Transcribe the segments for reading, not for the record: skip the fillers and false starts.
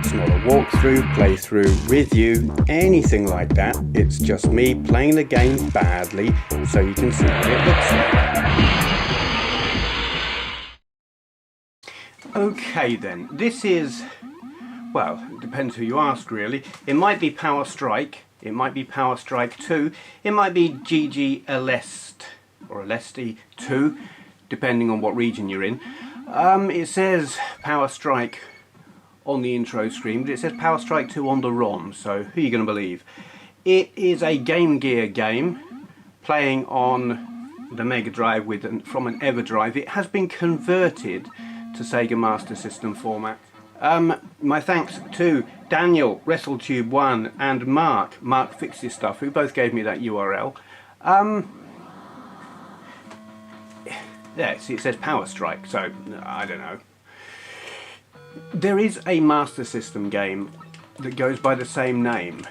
It's not a walkthrough, playthrough, review, anything like that. It's just me playing the game badly so you can see what it looks like. Okay then, this is, well, it depends who you ask really. It might be Power Strike, it might be Power Strike 2, it might be GG Aleste or Aleste 2, depending on what region you're in. It says Power Strike on the intro screen, but it says Power Strike 2 on the ROM, so who are you going to believe? It is a Game Gear game playing on the Mega Drive from an Everdrive. It has been converted to Sega Master System format. My thanks to Daniel, WrestleTube1 and Mark Fixes Stuff, who both gave me that URL. Yeah, see, it says Power Strike, so I don't know. There is a Master System game that goes by the same name,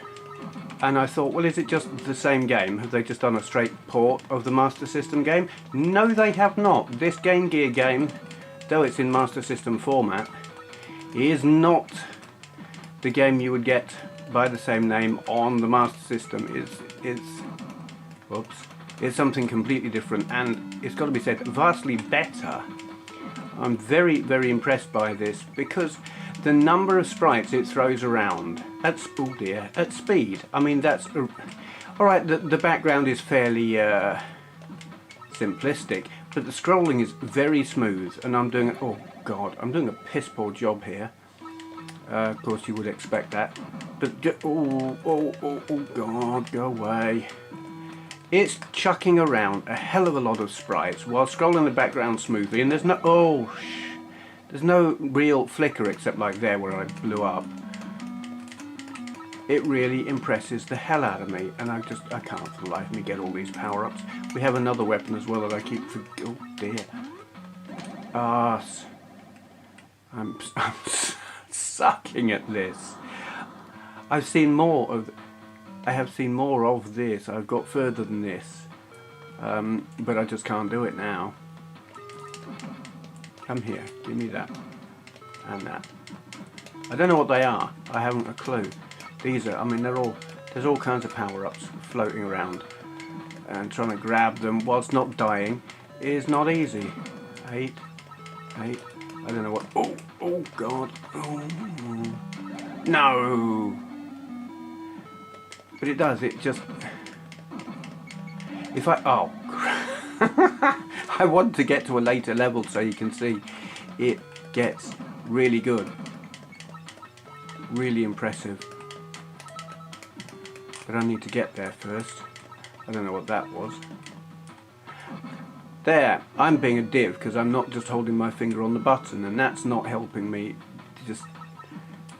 and I thought, well, is it just the same game? Have they just done a straight port of the Master System game? No, they have not. This Game Gear game, though it's in Master System format, is not the game you would get by the same name on the Master System. It's something completely different, and it's got to be said, vastly better. I'm very, very impressed by this because the number of sprites it throws around at speed. I mean, that's alright. The background is fairly simplistic, but the scrolling is very smooth, and I'm doing I'm doing a piss poor job here. Of course, you would expect that, but oh God, go away. It's chucking around a hell of a lot of sprites while scrolling the background smoothly, and there's no real flicker except like there where I blew up. It really impresses the hell out of me, and I can't for the life of me get all these power-ups. We have another weapon as well that I keep oh dear. I'm sucking at this. I have seen more of this. I've got further than this, but I just can't do it now. Come here, give me that and that. I don't know what they are. I haven't a clue. These are, I mean, there's all kinds of power-ups floating around, and trying to grab them whilst not dying is not easy. Eight. I don't know what. Oh God. Oh no. But it does, it just... If I... Oh, I want to get to a later level so you can see it gets really good. Really impressive. But I need to get there first. I don't know what that was. There, I'm being a div because I'm not just holding my finger on the button, and that's not helping me, just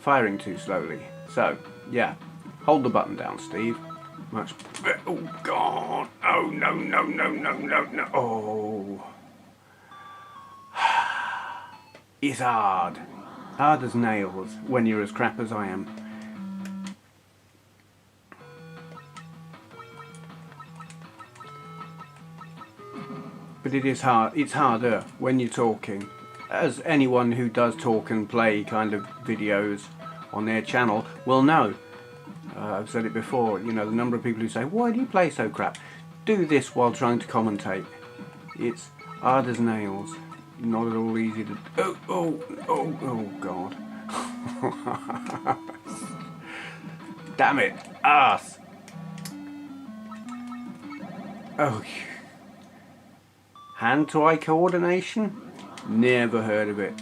firing too slowly. So, yeah. Hold the button down, Steve. Much. Oh God! Oh no! Oh, it's hard as nails when you're as crap as I am. But it is hard. It's harder when you're talking. As anyone who does talk and play kind of videos on their channel will know. I've said it before, you know, the number of people who say, why do you play so crap? Do this while trying to commentate. It's hard as nails. Not at all easy to... Oh God. Damn it. Ass. Oh. Hand-to-eye coordination? Never heard of it.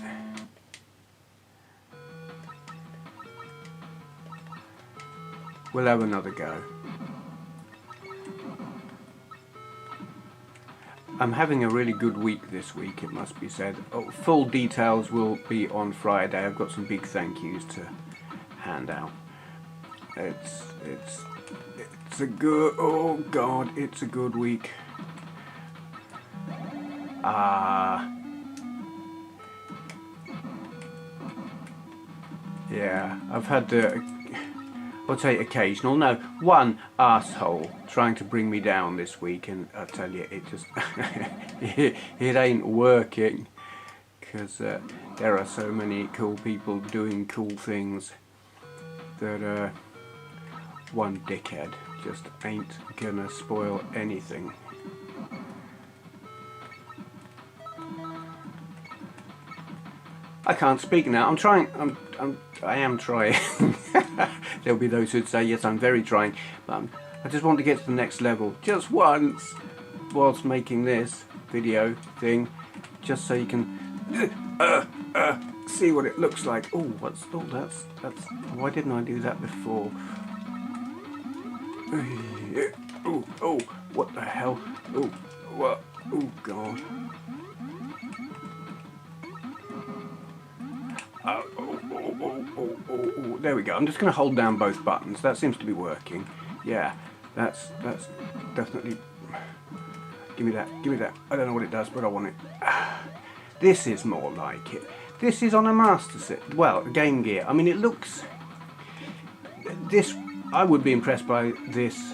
We'll have another go. I'm having a really good week this week, it must be said. Full details will be on Friday. I've got some big thank yous to hand out. It's a good... Oh God, it's a good week. Yeah, I've had I'll say occasional, no, one arsehole trying to bring me down this week, and I tell you, it just it ain't working, because there are so many cool people doing cool things. that one dickhead just ain't gonna spoil anything. I can't speak now. I'm trying. I am trying. There'll be those who'd say yes, I'm very trying, but I just want to get to the next level just once whilst making this video thing, just so you can see what it looks like. Oh, that's. Why didn't I do that before? Oh, what the hell? Oh, what? Oh God. Oh, there we go. I'm just going to hold down both buttons. That seems to be working. Yeah, that's definitely. Give me that. I don't know what it does, but I want it. This is more like it. This is on a Master Set. Well, Game Gear. I mean, it looks. This. I would be impressed by this.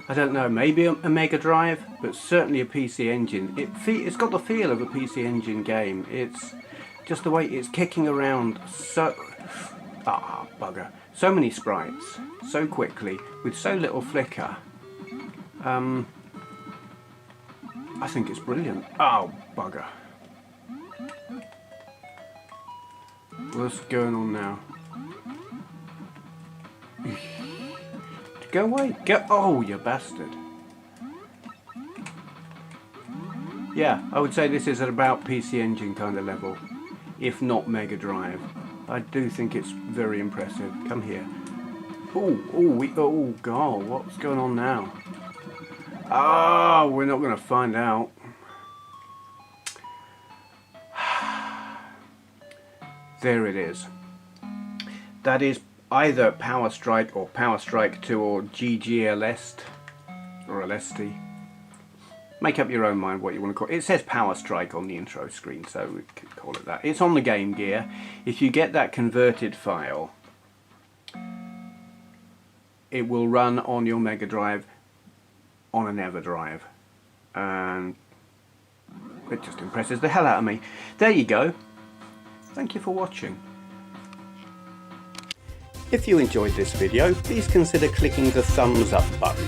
I don't know, maybe a Mega Drive, but certainly a PC Engine. It's got the feel of a PC Engine game. It's just the way it's kicking around so... Ah, bugger. So many sprites, so quickly, with so little flicker. I think it's brilliant. Oh, bugger. What's going on now? Go away. Go. Oh, you bastard. Yeah, I would say this is at about PC Engine kind of level, if not Mega Drive. I do think it's very impressive. Come here. Oh, God, what's going on now? Oh, we're not going to find out. There it is. That is either Power Strike or Power Strike 2 or GGLest or LST. Make up your own mind what you want to call it. It says Power Strike on the intro screen, so we could call it that. It's on the Game Gear. If you get that converted file, it will run on your Mega Drive on an Everdrive, and it just impresses the hell out of me. There you go. Thank you for watching. If you enjoyed this video, please consider clicking the thumbs up button.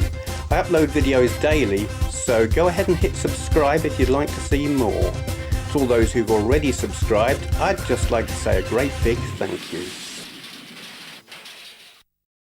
I upload videos daily, so go ahead and hit subscribe if you'd like to see more. To all those who've already subscribed, I'd just like to say a great big thank you.